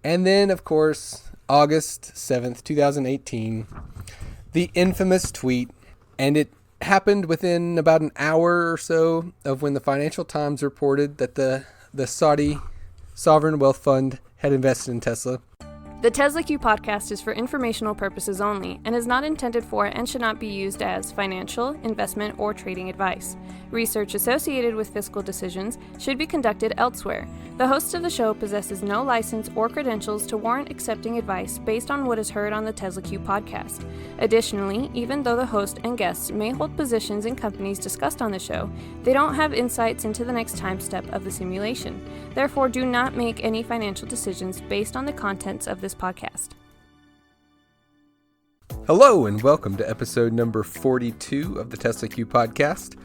And then, of course, August 7th, 2018, the infamous tweet, and it happened within about an hour or so of when the Financial Times reported that the Saudi Sovereign Wealth Fund had invested in Tesla. The Tesla Q podcast is for informational purposes only and is not intended for and should not be used as financial, investment, or trading advice. Research associated with fiscal decisions should be conducted elsewhere. The host of the show possesses no license or credentials to warrant accepting advice based on what is heard on the Tesla Q podcast. Additionally, even though the host and guests may hold positions in companies discussed on the show, they don't have insights into the next time step of the simulation. Therefore, do not make any financial decisions based on the contents of this podcast. Hello and welcome to episode number 42 of the Tesla Q podcast.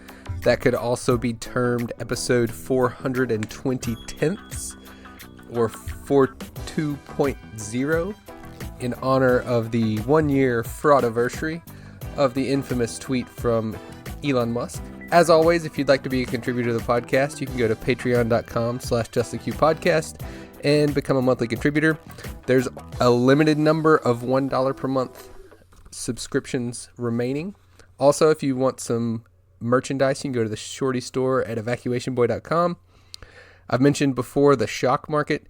That could also be termed episode 420 tenths or 42.0 in honor of the 1-year Fraudiversary of the infamous tweet from Elon Musk. As always, if you'd like to be a contributor to the podcast, you can go to patreon.com/TeslaQpodcast and become a monthly contributor. There's a limited number of $1 per month subscriptions remaining. Also, if you want some merchandise, you can go to the shorty store at evacuationboy.com. I've mentioned before the shock market.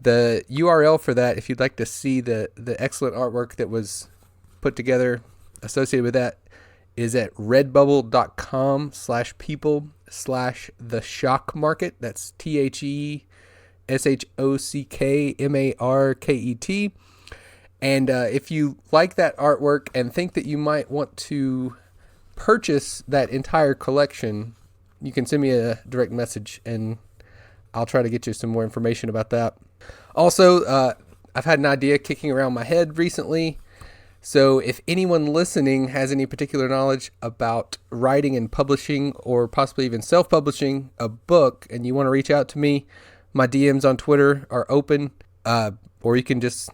The URL for that, if you'd like to see the excellent artwork that was put together associated with that, is at redbubble.com/people/the shock market. That's TheShockmarket. And if you like that artwork and think that you might want to purchase that entire collection, you can send me a direct message and I'll try to get you some more information about that. Also, I've had an idea kicking around my head recently. So if anyone listening has any particular knowledge about writing and publishing or possibly even self-publishing a book and you want to reach out to me, my DMs on Twitter are open, or you can just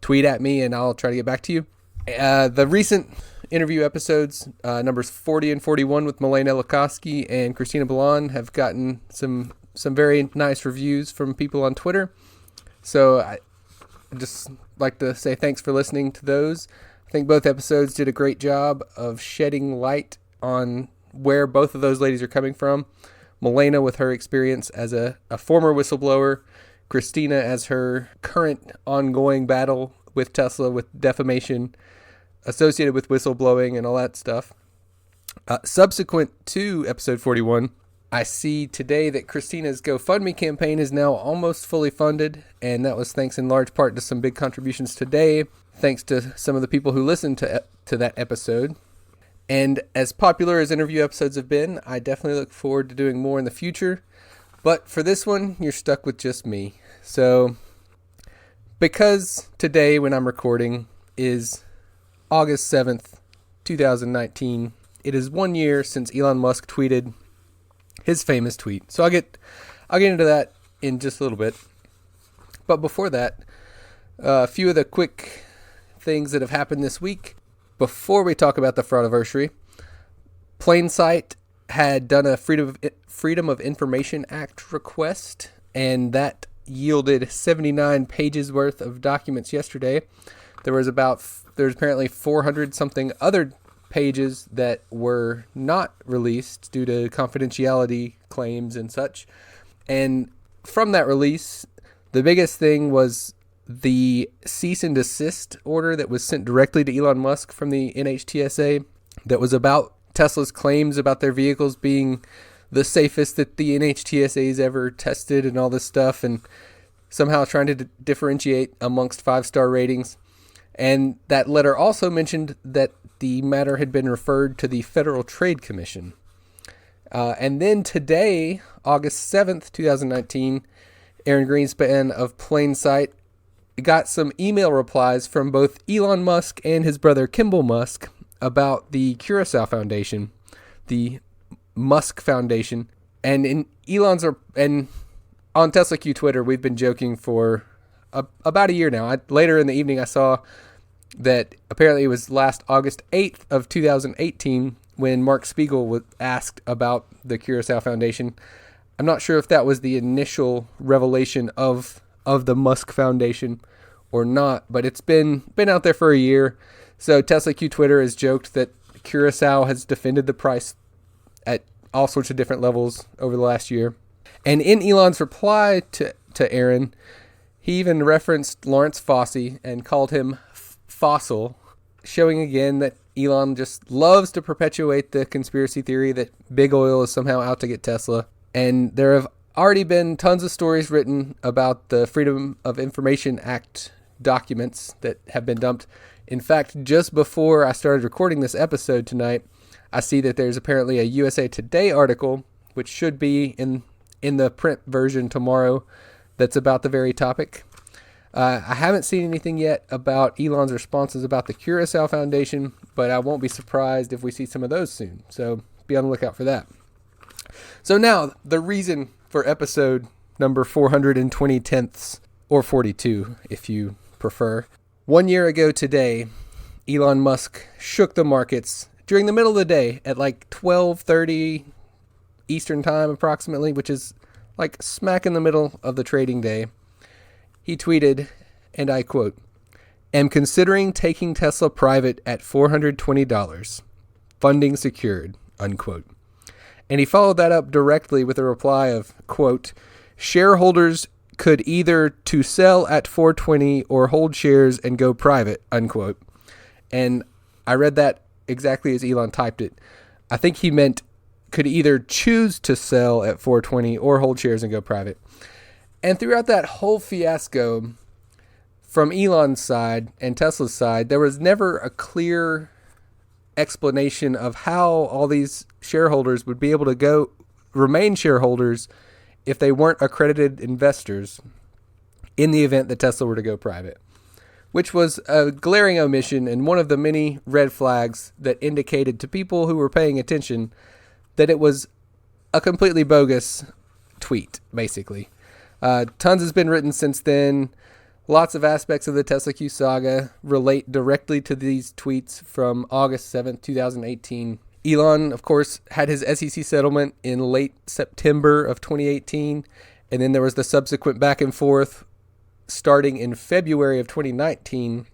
tweet at me and I'll try to get back to you. The recent interview episodes, numbers 40 and 41 with Milena Lukoski and Christina Balan, have gotten some very nice reviews from people on Twitter. So I just like to say thanks for listening to those. I think both episodes did a great job of shedding light on where both of those ladies are coming from. Milena with her experience as a former whistleblower, Christina as her current ongoing battle with Tesla with defamation associated with whistleblowing and all that stuff. Subsequent to episode 41, I see today that Christina's GoFundMe campaign is now almost fully funded, and that was thanks in large part to some big contributions today, thanks to some of the people who listened to that episode. And as popular as interview episodes have been, I definitely look forward to doing more in the future. But for this one, you're stuck with just me. So, because today when I'm recording is August 7th, 2019, it is 1 year since Elon Musk tweeted his famous tweet. So I'll get into that in just a little bit. But before that, a few of the quick things that have happened this week. Before we talk about the Fraudiversary, Plainsite had done a Freedom of Information Act request, and that yielded 79 pages worth of documents yesterday. There's apparently 400 something other pages that were not released due to confidentiality claims and such. And from that release, the biggest thing was the cease and desist order that was sent directly to Elon Musk from the NHTSA that was about Tesla's claims about their vehicles being the safest that the NHTSA has ever tested and all this stuff, and somehow trying to differentiate amongst 5-star ratings. And that letter also mentioned that the matter had been referred to the Federal Trade Commission. And then today, August 7th, 2019, Aaron Greenspan of Plainsite got some email replies from both Elon Musk and his brother Kimball Musk about the Curacao Foundation, the Musk Foundation. And in and on Tesla Q Twitter, we've been joking for about a year now. Later in the evening, I saw that apparently it was last August 8th of 2018 when Mark Spiegel was asked about the Curacao Foundation. I'm not sure if that was the initial revelation of of the Musk Foundation or not, but it's been out there for a year. So Tesla Q Twitter has joked that Curacao has defended the price at all sorts of different levels over the last year. And in Elon's reply to Aaron, he even referenced Lawrence Fossey and called him fossil, showing again that Elon just loves to perpetuate the conspiracy theory that big oil is somehow out to get Tesla. And there have already been tons of stories written about the Freedom of Information Act documents that have been dumped. In fact, just before I started recording this episode tonight, I see that there's apparently a USA Today article, which should be in the print version tomorrow, that's about the very topic. I haven't seen anything yet about Elon's responses about the Curacao Foundation, but I won't be surprised if we see some of those soon. So be on the lookout for that. So now, the reason for episode number 420 tenths, or 42 if you prefer. 1 year ago today, Elon Musk shook the markets during the middle of the day at like 12:30 Eastern time approximately, which is like smack in the middle of the trading day. He tweeted, and I quote, "Am considering taking Tesla private at $420. Funding secured," unquote. And he followed that up directly with a reply of, quote, "Shareholders could either to sell at $420 or hold shares and go private," unquote. And I read that exactly as Elon typed it. I think he meant could either choose to sell at $420 or hold shares and go private. And throughout that whole fiasco, from Elon's side and Tesla's side, there was never a clear explanation of how all these shareholders would be able to remain shareholders if they weren't accredited investors in the event that Tesla were to go private, which was a glaring omission and one of the many red flags that indicated to people who were paying attention that it was a completely bogus tweet, basically. Tons has been written since then. Lots of aspects of the Tesla Q saga relate directly to these tweets from August 7th, 2018. Elon, of course, had his SEC settlement in late September of 2018, and then there was the subsequent back and forth starting in February of 2019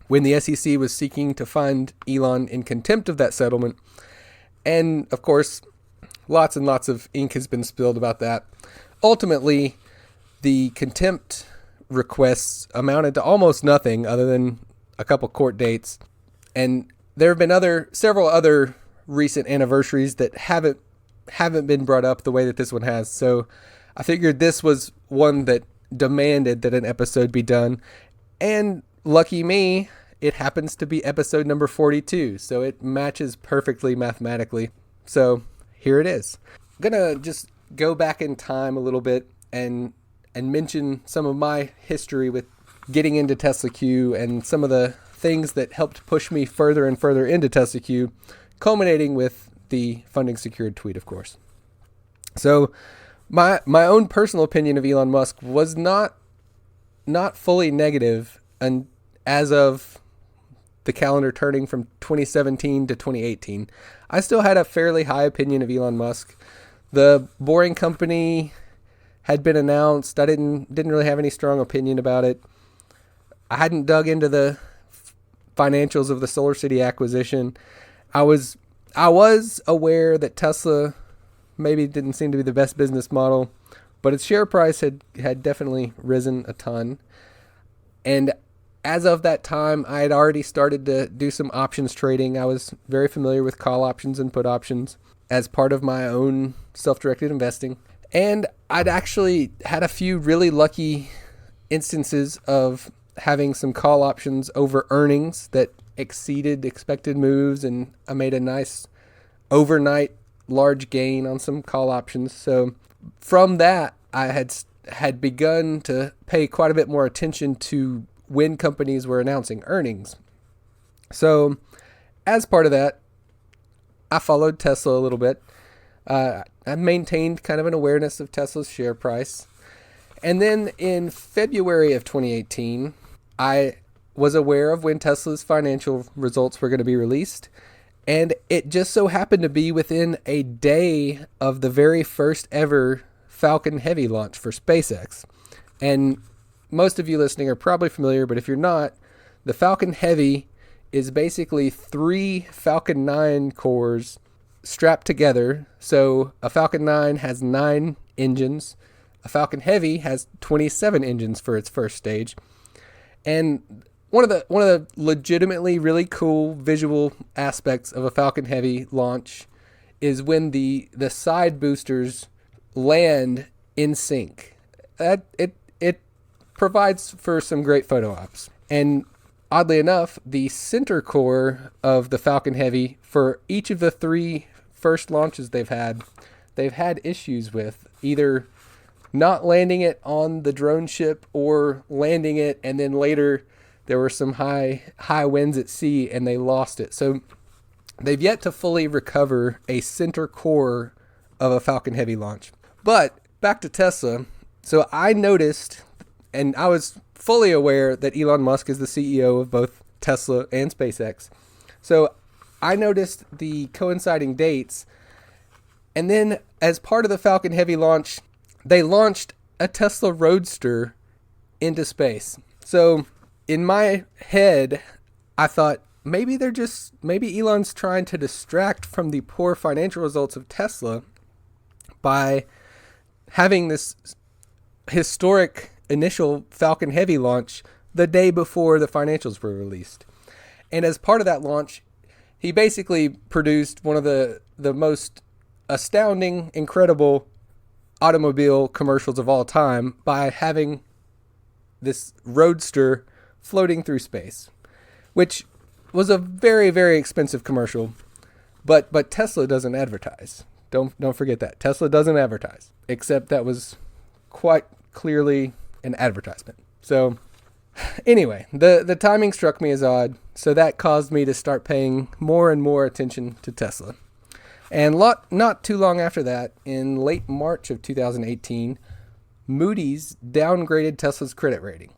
when the SEC was seeking to find Elon in contempt of that settlement. And, of course, lots and lots of ink has been spilled about that. Ultimately, the contempt requests amounted to almost nothing other than a couple court dates. And there have been several other recent anniversaries that haven't been brought up the way that this one has. So I figured this was one that demanded that an episode be done. And lucky me, it happens to be episode number 42. So it matches perfectly mathematically. So here it is. I'm going to just go back in time a little bit and mention some of my history with getting into Tesla Q and some of the things that helped push me further and further into Tesla Q, culminating with the funding secured tweet, of course. So my own personal opinion of Elon Musk was not fully negative, and as of the calendar turning from 2017 to 2018, I still had a fairly high opinion of Elon Musk. The Boring Company had been announced. I didn't really have any strong opinion about it. I hadn't dug into the financials of the Solar City acquisition. I was aware that Tesla maybe didn't seem to be the best business model, but its share price had definitely risen a ton. And as of that time, I had already started to do some options trading. I was very familiar with call options and put options as part of my own self-directed investing. And I'd actually had a few really lucky instances of having some call options over earnings that exceeded expected moves, and I made a nice overnight large gain on some call options. So from that, I had begun to pay quite a bit more attention to when companies were announcing earnings. So as part of that, I followed Tesla a little bit. I maintained kind of an awareness of Tesla's share price. And then in February of 2018, I was aware of when Tesla's financial results were going to be released. And it just so happened to be within a day of the very first ever Falcon Heavy launch for SpaceX. And most of you listening are probably familiar, but if you're not, the Falcon Heavy is basically 3 Falcon 9 cores strapped together. So a Falcon 9 has 9 engines. A Falcon Heavy has 27 engines for its first stage. And one of the legitimately really cool visual aspects of a Falcon Heavy launch is when the side boosters land in sync. It provides for some great photo ops. And oddly enough, the center core of the Falcon Heavy, for each of the 3 first launches they've had issues with either not landing it on the drone ship or landing it, and then later there were some high winds at sea and they lost it. So they've yet to fully recover a center core of a Falcon Heavy launch. But back to Tesla. So I noticed, and I was fully aware that Elon Musk is the CEO of both Tesla and SpaceX. So I noticed the coinciding dates. And then as part of the Falcon Heavy launch, they launched a Tesla Roadster into space. So in my head, I thought maybe Elon's trying to distract from the poor financial results of Tesla by having this historic initial Falcon Heavy launch the day before the financials were released. And as part of that launch, he basically produced one of the most astounding, incredible automobile commercials of all time by having this Roadster floating through space, which was a very, very expensive commercial. But Tesla doesn't advertise. Don't forget that. Tesla doesn't advertise, except that was quite clearly an advertisement. So anyway, the timing struck me as odd, so that caused me to start paying more and more attention to Tesla. And not too long after that, in late March of 2018, Moody's downgraded Tesla's credit rating.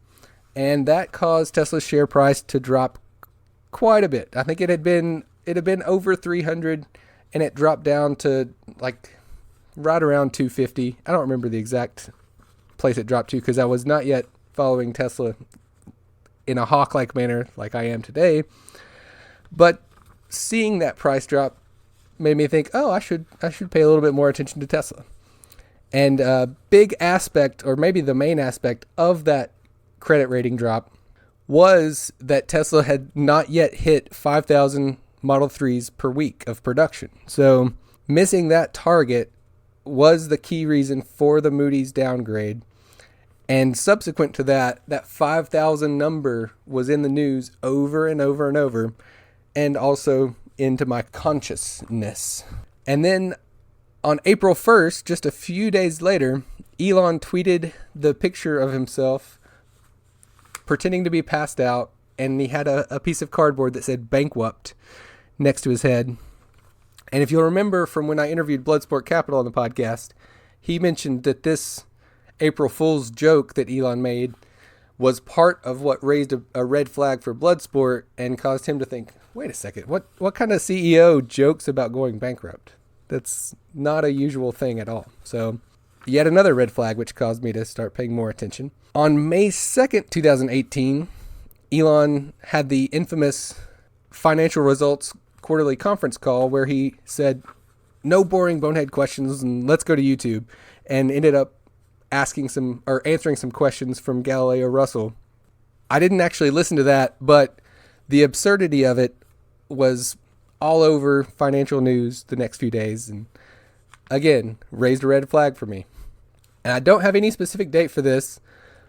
And that caused Tesla's share price to drop quite a bit. I think it had been over 300, and it dropped down to like right around 250. I don't remember the exact place it dropped to because I was not yet following Tesla in a hawk-like manner like I am today. But seeing that price drop made me think, oh, I should pay a little bit more attention to Tesla. And a big aspect, or maybe the main aspect of that credit rating drop, was that Tesla had not yet hit 5,000 Model 3s per week of production. So missing that target was the key reason for the Moody's downgrade. And subsequent to that, that 5,000 number was in the news over and over and over, and also into my consciousness. And then on April 1st, just a few days later, Elon tweeted the picture of himself pretending to be passed out, and he had a piece of cardboard that said bankrupt next to his head. And if you'll remember from when I interviewed Bloodsport Capital on the podcast, he mentioned that this April Fool's joke that Elon made was part of what raised a red flag for Bloodsport and caused him to think, wait a second, what kind of CEO jokes about going bankrupt? That's not a usual thing at all. So yet another red flag, which caused me to start paying more attention. On May 2nd, 2018, Elon had the infamous financial results quarterly conference call where he said, no boring bonehead questions and let's go to YouTube, and ended up answering some questions from Galileo Russell. I didn't actually listen to that, but the absurdity of it was all over financial news the next few days, and again, raised a red flag for me. And I don't have any specific date for this,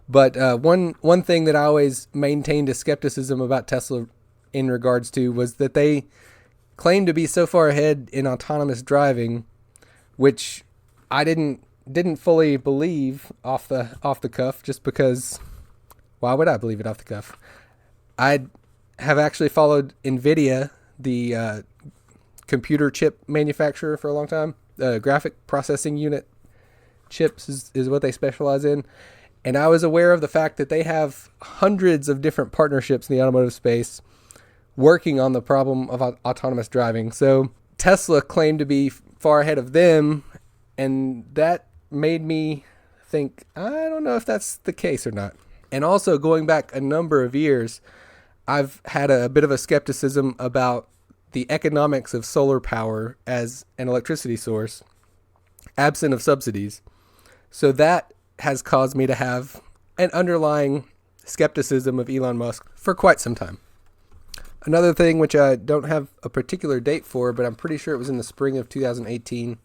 but one thing that I always maintained a skepticism about Tesla in regards to was that they claimed to be so far ahead in autonomous driving, which I didn't fully believe off the cuff, just because why would I believe it off the cuff? I have actually followed NVIDIA, the computer chip manufacturer, for a long time. Graphic processing unit chips is what they specialize in. And I was aware of the fact that they have hundreds of different partnerships in the automotive space working on the problem of autonomous driving. So Tesla claimed to be far ahead of them, and that made me think, I don't know if that's the case or not. And also going back a number of years, I've had a bit of a skepticism about the economics of solar power as an electricity source, absent of subsidies. So that has caused me to have an underlying skepticism of Elon Musk for quite some time. Another thing, which I don't have a particular date for, but I'm pretty sure it was in the spring of 2018,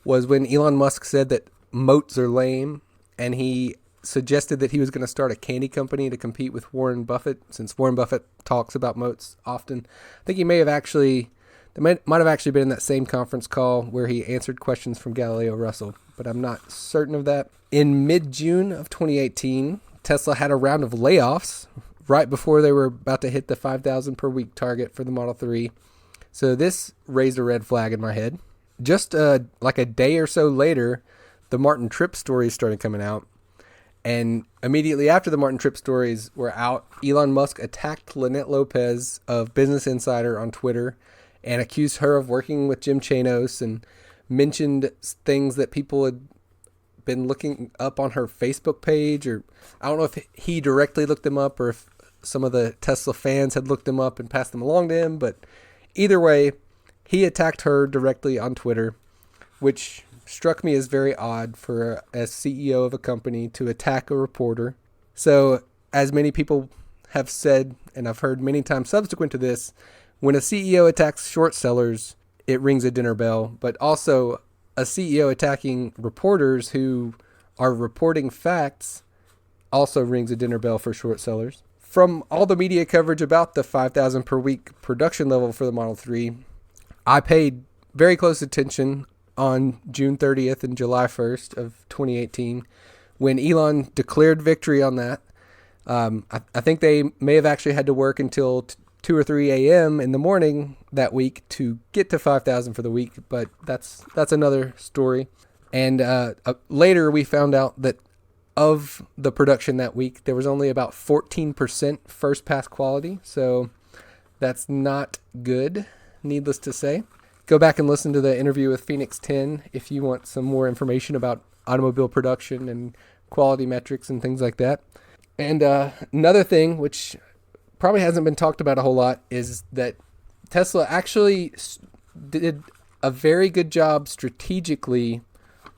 was when Elon Musk said that moats are lame, and he suggested that he was going to start a candy company to compete with Warren Buffett, since Warren Buffett talks about moats often. I think he might have actually been in that same conference call where he answered questions from Galileo Russell, but I'm not certain of that. In mid-June of 2018, Tesla had a round of layoffs right before they were about to hit the 5,000 per week target for the Model 3. So this raised a red flag in my head. Just like a day or so later, the Martin Tripp stories started coming out. And immediately after the Martin Tripp stories were out, Elon Musk attacked Lynette Lopez of Business Insider on Twitter and accused her of working with Jim Chanos, and mentioned things that people had been looking up on her Facebook page, or I don't know if he directly looked them up or if some of the Tesla fans had looked them up and passed them along to him. But either way, he attacked her directly on Twitter, which struck me as very odd for a CEO of a company to attack a reporter. So, as many people have said, and I've heard many times subsequent to this, when a CEO attacks short sellers, it rings a dinner bell. But also, a CEO attacking reporters who are reporting facts also rings a dinner bell for short sellers. From all the media coverage about the 5,000 per week production level for the Model 3, I paid very close attention on June 30th and July 1st of 2018, when Elon declared victory on that. I think they may have actually had to work until 2 or 3 a.m. in the morning that week to get to 5,000 for the week, but that's another story. And later we found out that of the production that week, there was only about 14% first pass quality, so that's not good, needless to say. Go back and listen to the interview with Phoenix 10 if you want some more information about automobile production and quality metrics and things like that. And another thing, which probably hasn't been talked about a whole lot, is that Tesla actually did a very good job strategically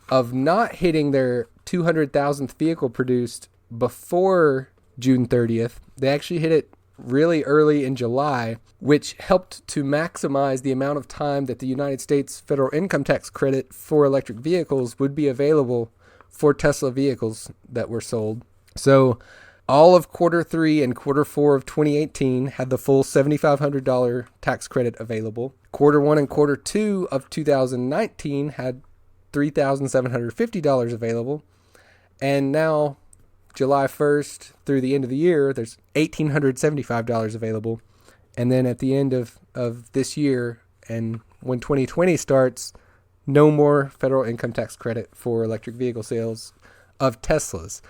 of not hitting their 200,000th vehicle produced before June 30th. They actually hit it really early in July, which helped to maximize the amount of time that the United States federal income tax credit for electric vehicles would be available for Tesla vehicles that were sold. So all of quarter 3 and quarter 4 of 2018 had the full $7,500 tax credit available. Quarter 1 and quarter 2 of 2019 had $3,750 available. And now, July 1st through the end of the year, there's $1,875 available. And then at the end of this year, and when 2020 starts, no more federal income tax credit for electric vehicle sales of Teslas.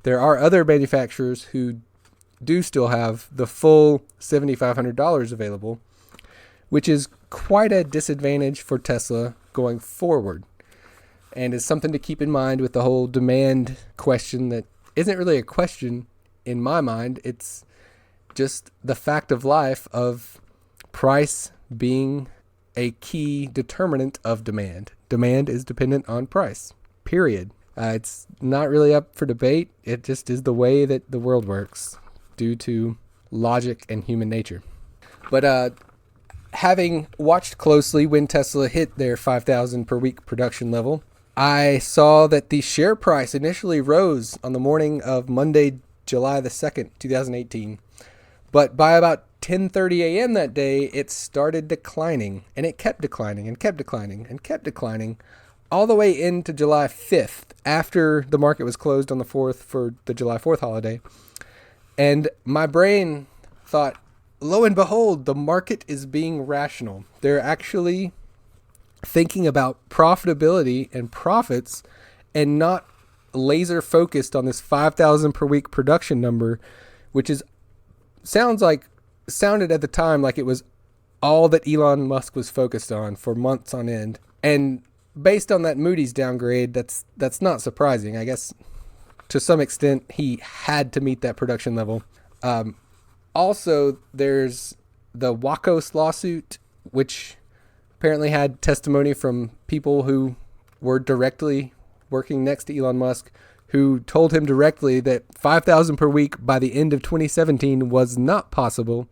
There are other manufacturers who do still have the full $7,500 available, which is quite a disadvantage for Tesla going forward. And is something to keep in mind with the whole demand question that isn't really a question in my mind. It's just the fact of life of price being a key determinant of demand. Demand is dependent on price, period. It's not really up for debate. It just is the way that the world works due to logic and human nature. But having watched closely when Tesla hit their 5,000 per week production level, I saw that the share price initially rose on the morning of Monday, July the 2nd, 2018. But by about 10:30 a.m. that day, it started declining, and it kept declining and kept declining and kept declining all the way into July 5th, after the market was closed on the 4th for the July 4th holiday. And my brain thought, lo and behold, the market is being rational. They're actually thinking about profitability and profits and not laser focused on this 5,000 per week production number, which sounded at the time like it was all that Elon Musk was focused on for months on end. And based on that Moody's downgrade, that's not surprising. I guess to some extent, he had to meet that production level. Also, there's the Wacos lawsuit, which apparently had testimony from people who were directly working next to Elon Musk, who told him directly that 5,000 per week by the end of 2017 was not possible,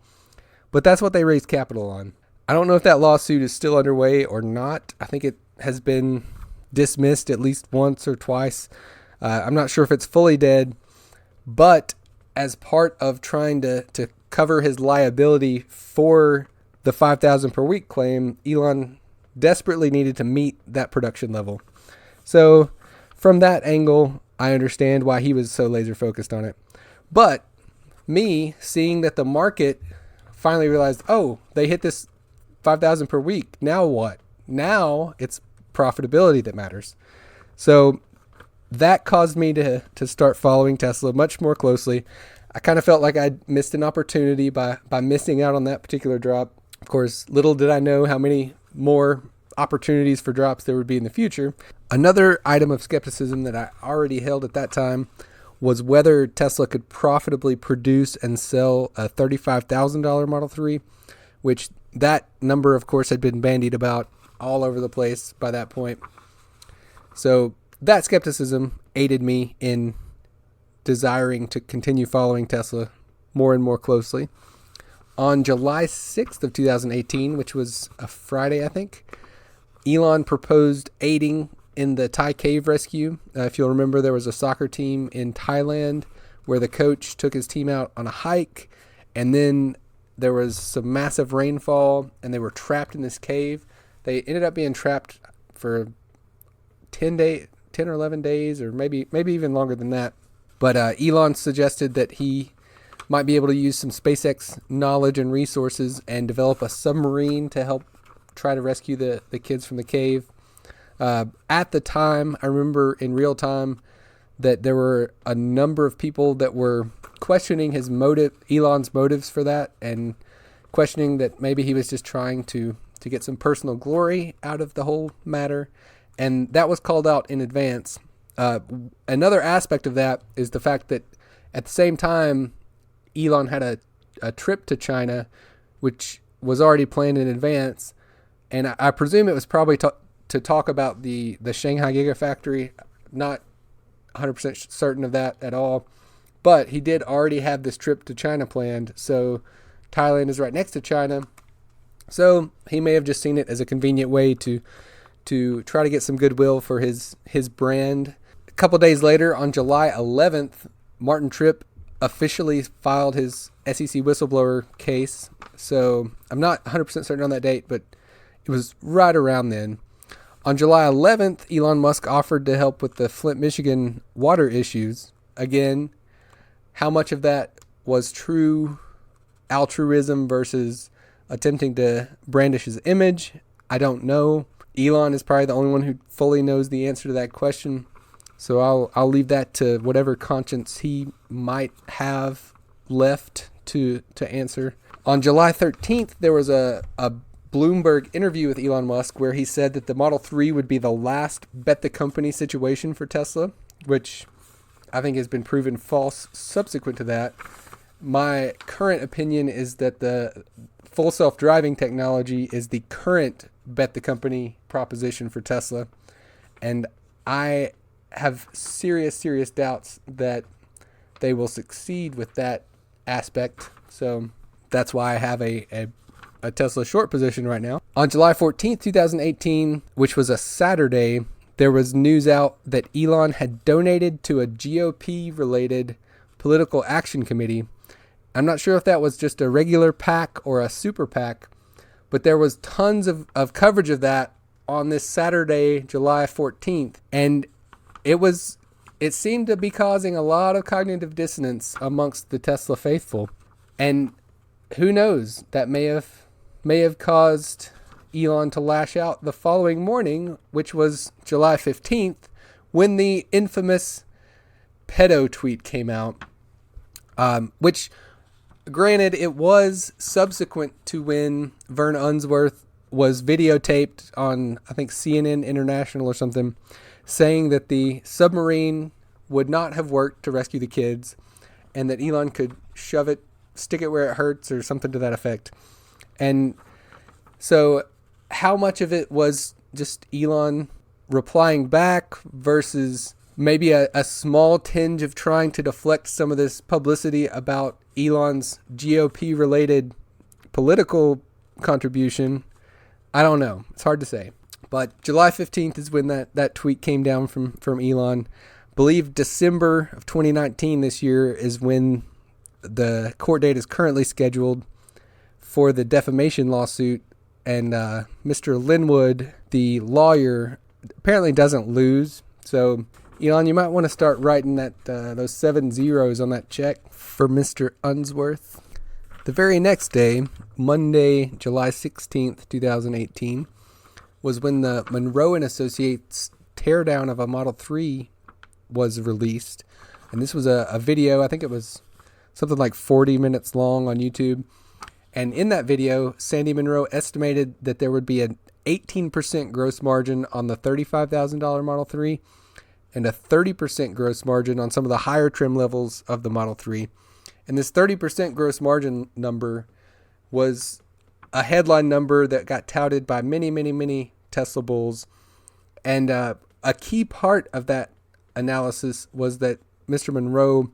but that's what they raised capital on. I don't know if that lawsuit is still underway or not. I think it has been dismissed at least once or twice. I'm not sure if it's fully dead, but as part of trying to cover his liability for the 5,000 per week claim, Elon desperately needed to meet that production level. So from that angle, I understand why he was so laser focused on it. But me seeing that the market finally realized, oh, they hit this 5,000 per week. Now what? Now it's profitability that matters. So that caused me to start following Tesla much more closely. I kind of felt like I'd missed an opportunity by missing out on that particular drop. Of course, little did I know how many more opportunities for drops there would be in the future. Another item of skepticism that I already held at that time was whether Tesla could profitably produce and sell a $35,000 Model 3, which that number, of course, had been bandied about all over the place by that point. So that skepticism aided me in desiring to continue following Tesla more and more closely. On July 6th of 2018, which was a Friday, I think, Elon proposed aiding in the Thai cave rescue. If you'll remember, there was a soccer team in Thailand where the coach took his team out on a hike, and then there was some massive rainfall, and they were trapped in this cave. They ended up being trapped for 10 or 11 days, or maybe even longer than that. But Elon suggested that he might be able to use some SpaceX knowledge and resources and develop a submarine to help try to rescue the kids from the cave. At the time, I remember in real time that there were a number of people that were questioning Elon's motives for that, and questioning that maybe he was just trying to get some personal glory out of the whole matter. And that was called out in advance. Another aspect of that is the fact that at the same time, Elon had a trip to China, which was already planned in advance. And I presume it was probably to talk about the Shanghai Gigafactory. Not 100% certain of that at all. But he did already have this trip to China planned. So Thailand is right next to China. So he may have just seen it as a convenient way to try to get some goodwill for his brand. A couple days later, on July 11th, Martin Tripp officially filed his SEC whistleblower case. So I'm not 100% certain on that date, but it was right around then. On July 11th, Elon Musk offered to help with the Flint, Michigan water issues. Again, how much of that was true altruism versus attempting to brandish his image, I don't know. Elon is probably the only one who fully knows the answer to that question. So I'll leave that to whatever conscience he might have left to answer. On July 13th, there was a Bloomberg interview with Elon Musk where he said that the Model 3 would be the last bet the company situation for Tesla, which I think has been proven false subsequent to that. My current opinion is that the full self-driving technology is the current bet the company proposition for Tesla. And I have serious doubts that they will succeed with that aspect. So that's why I have a Tesla short position right now. On July 14th, 2018, which was a Saturday, there was news out that Elon had donated to a GOP-related political action committee. I'm not sure if that was just a regular PAC or a super PAC, but there was tons of coverage of that on this Saturday, July 14th. And it seemed to be causing a lot of cognitive dissonance amongst the Tesla faithful. And who knows, that may have caused Elon to lash out the following morning, which was July 15th, when the infamous pedo tweet came out, which, granted, it was subsequent to when Vern Unsworth was videotaped on, I think, CNN International or something, saying that the submarine would not have worked to rescue the kids, and that Elon could stick it where it hurts or something to that effect. And so how much of it was just Elon replying back versus maybe a small tinge of trying to deflect some of this publicity about Elon's GOP-related political contribution? I don't know. It's hard to say. But July 15th is when that tweet came down from Elon. I believe December of 2019 this year is when the court date is currently scheduled for the defamation lawsuit. And Mr. Linwood, the lawyer, apparently doesn't lose. So, Elon, you might want to start writing those 7 zeros on that check for Mr. Unsworth. The very next day, Monday, July 16th, 2018, was when the Monroe & Associates teardown of a Model 3 was released. And this was a video, I think it was something like 40 minutes long on YouTube. And in that video, Sandy Monroe estimated that there would be an 18% gross margin on the $35,000 Model 3 and a 30% gross margin on some of the higher trim levels of the Model 3. And this 30% gross margin number was a headline number that got touted by many, many, many Tesla bulls. And a key part of that analysis was that Mr. Monroe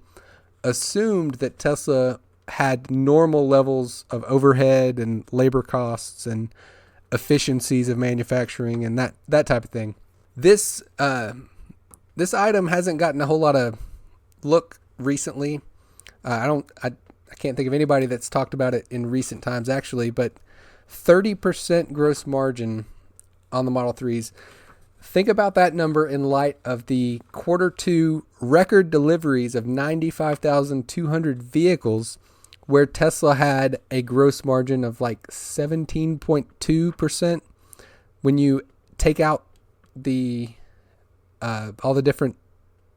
assumed that Tesla had normal levels of overhead and labor costs and efficiencies of manufacturing and that type of thing. This item hasn't gotten a whole lot of look recently. I can't think of anybody that's talked about it in recent times actually, but 30% gross margin on the Model 3s. Think about that number in light of the Q2 record deliveries of 95,200 vehicles, where Tesla had a gross margin of like 17.2%. When you take out all the different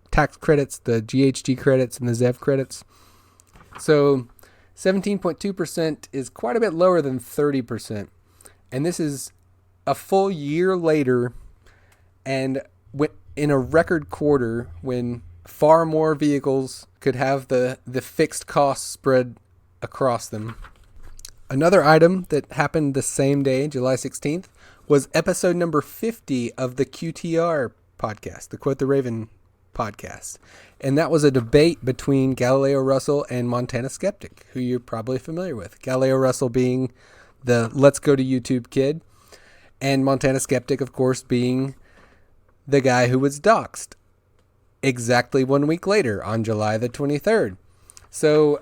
tax credits, the GHG credits and the ZEV credits. So 17.2% is quite a bit lower than 30%. And this is a full year later, and in a record quarter when far more vehicles could have the fixed costs spread across them. Another item that happened the same day, July 16th, was episode number 50 of the QTR podcast, the Quote the Raven podcast. And that was a debate between Galileo Russell and Montana Skeptic, who you're probably familiar with. Galileo Russell being the Let's Go to YouTube kid, and Montana Skeptic, of course, being the guy who was doxxed exactly 1 week later on July the 23rd. So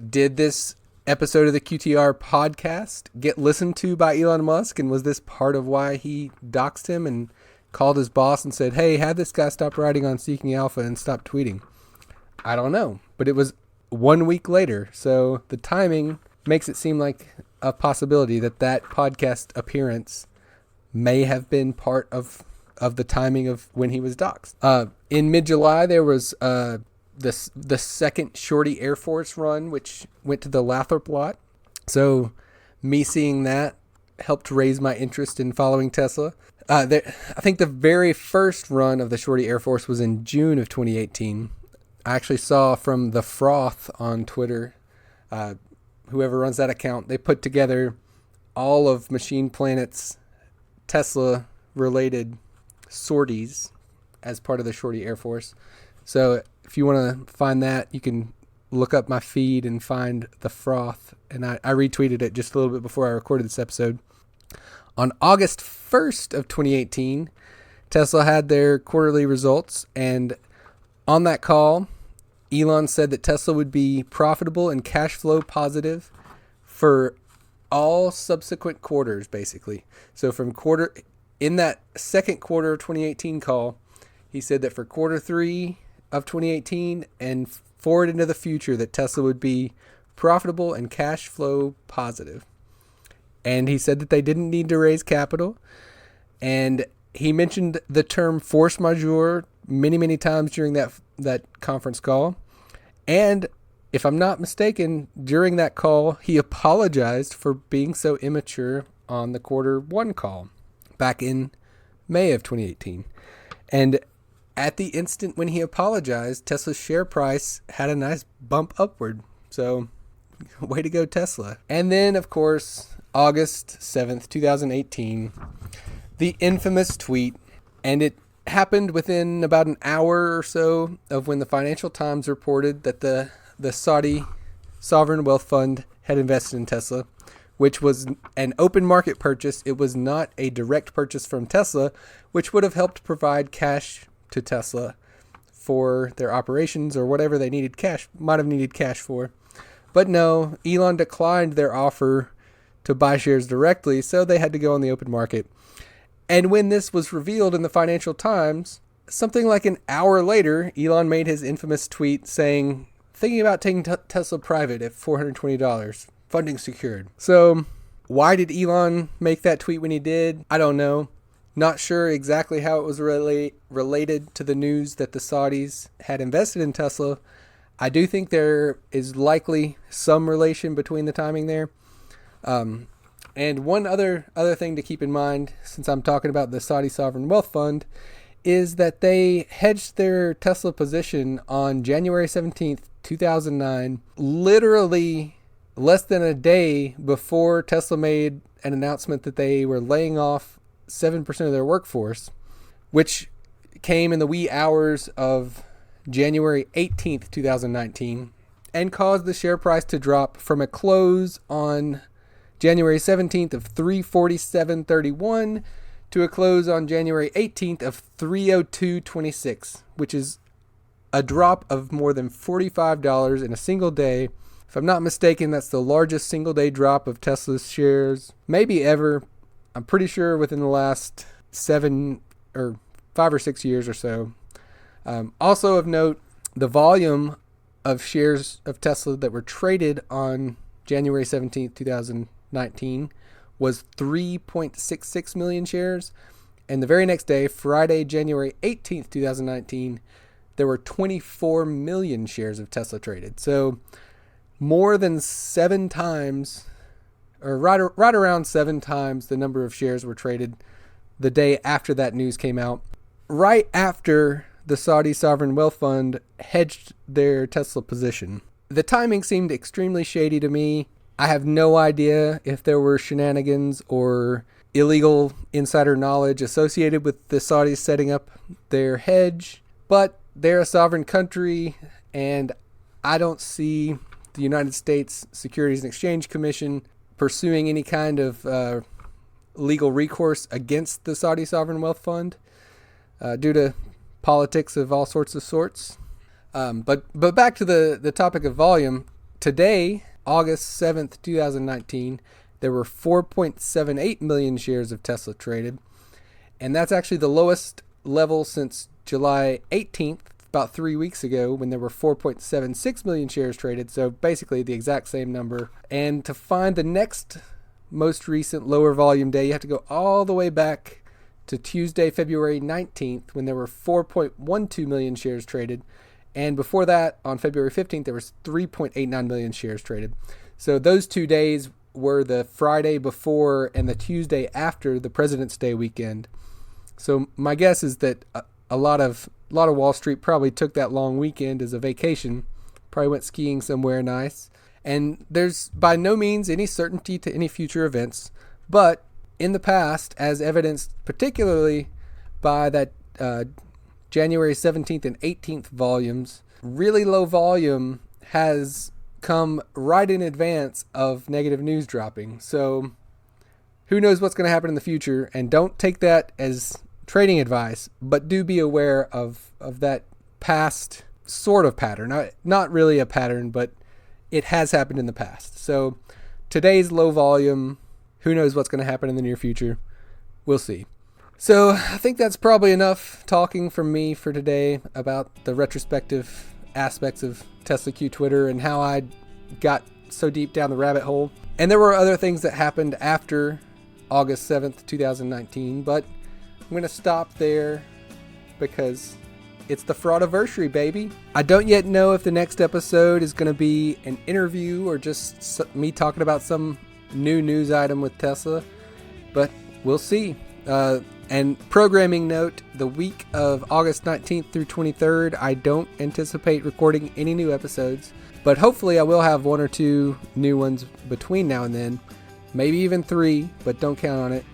did this episode of the QTR podcast get listened to by Elon Musk? And was this part of why he doxed him and called his boss and said, hey, have this guy stop writing on Seeking Alpha and stop tweeting? I don't know. But it was 1 week later. So the timing makes it seem like a possibility that podcast appearance may have been part of the timing of when he was doxxed. In mid-July, there was the second Shorty Air Force run, which went to the Lathrop lot. So me seeing that helped raise my interest in following Tesla. I think the very first run of the Shorty Air Force was in June of 2018. I actually saw from the Froth on Twitter, whoever runs that account, they put together all of Machine Planet's Tesla-related sorties as part of the Shorty Air Force. So if you want to find that, you can look up my feed and find the Froth. And I retweeted it just a little bit before I recorded this episode. On August 1st of 2018, Tesla had their quarterly results. And on that call, Elon said that Tesla would be profitable and cash flow positive for all subsequent quarters, basically. So in that second quarter of 2018 call, he said that for Q3 of 2018 and forward into the future, that Tesla would be profitable and cash flow positive. And he said that they didn't need to raise capital. And he mentioned the term force majeure many, many times during that conference call. And if I'm not mistaken, during that call, he apologized for being so immature on the Q1 call back in May of 2018. And at the instant when he apologized, Tesla's share price had a nice bump upward. So, way to go, Tesla. And then, of course, August 7th, 2018, the infamous tweet, and it happened within about an hour or so of when the Financial Times reported that the Saudi sovereign wealth fund had invested in Tesla, which was an open market purchase. It was not a direct purchase from Tesla, which would have helped provide cash to Tesla for their operations or whatever they needed cash, might have needed cash for. But no, Elon declined their offer to buy shares directly, so they had to go on the open market. And when this was revealed in the Financial Times, something like an hour later, Elon made his infamous tweet saying, thinking about taking Tesla private at $420, funding secured. So why did Elon make that tweet when he did? I don't know. Not sure exactly how it was related to the news that the Saudis had invested in Tesla. I do think there is likely some relation between the timing there. And one other thing to keep in mind, since I'm talking about the Saudi Sovereign Wealth Fund, is that they hedged their Tesla position on January 17th, 2009, literally less than a day before Tesla made an announcement that they were laying off 7% of their workforce, which came in the wee hours of January 18th, 2019, and caused the share price to drop from a close on January 17th of $347.31 to a close on January 18th of $302.26, which is a drop of more than $45 in a single day. If I'm not mistaken, that's the largest single day drop of Tesla's shares, maybe ever. I'm pretty sure within the last 5 or 6 years or so. Also of note, the volume of shares of Tesla that were traded on January 17th, 2019 was 3.66 million shares. And the very next day, Friday, January 18th, 2019, there were 24 million shares of Tesla traded. So more than 7 times, or right around 7 times the number of shares were traded the day after that news came out. Right after the Saudi Sovereign Wealth Fund hedged their Tesla position. The timing seemed extremely shady to me. I have no idea if there were shenanigans or illegal insider knowledge associated with the Saudis setting up their hedge, but they're a sovereign country, and I don't see the United States Securities and Exchange Commission pursuing any kind of legal recourse against the Saudi Sovereign Wealth Fund due to politics of all sorts. But back to the topic of volume. Today, August 7th, 2019, there were 4.78 million shares of Tesla traded. And that's actually the lowest level since July 18th, about 3 weeks ago, when there were 4.76 million shares traded. So basically the exact same number. And to find the next most recent lower volume day, you have to go all the way back to Tuesday, February 19th, when there were 4.12 million shares traded. And before that, on February 15th, there was 3.89 million shares traded. So those 2 days were the Friday before and the Tuesday after the President's Day weekend. So my guess is that a lot of Wall Street probably took that long weekend as a vacation, probably went skiing somewhere nice. And there's by no means any certainty to any future events, but in the past, as evidenced particularly by that January 17th and 18th volumes, really low volume has come right in advance of negative news dropping. So who knows what's going to happen in the future, and don't take that as trading advice, but do be aware of that past sort of pattern. Not really a pattern, but it has happened in the past. So today's low volume, who knows what's going to happen in the near future? We'll see. So I think that's probably enough talking from me for today about the retrospective aspects of Tesla Q Twitter and how I got so deep down the rabbit hole. And there were other things that happened after August 7th, 2019, but I'm going to stop there because it's the Fraudiversary, baby. I don't yet know if the next episode is going to be an interview or just me talking about some new news item with Tesla, but we'll see. And programming note, the week of August 19th through 23rd, I don't anticipate recording any new episodes, but hopefully I will have 1 or 2 new ones between now and then. Maybe even 3, but don't count on it.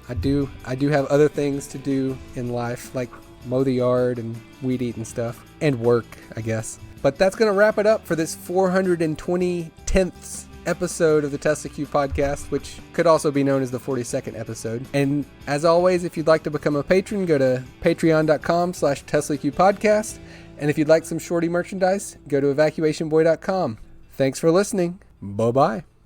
I do have other things to do in life, like mow the yard and weed eat and stuff, and work, I guess. But that's going to wrap it up for this 420th episode of the Tesla Q podcast, which could also be known as the 42nd episode. And as always, if you'd like to become a patron, go to patreon.com/TeslaQ podcast. And if you'd like some shorty merchandise, go to evacuationboy.com. Thanks for listening. Bye-bye.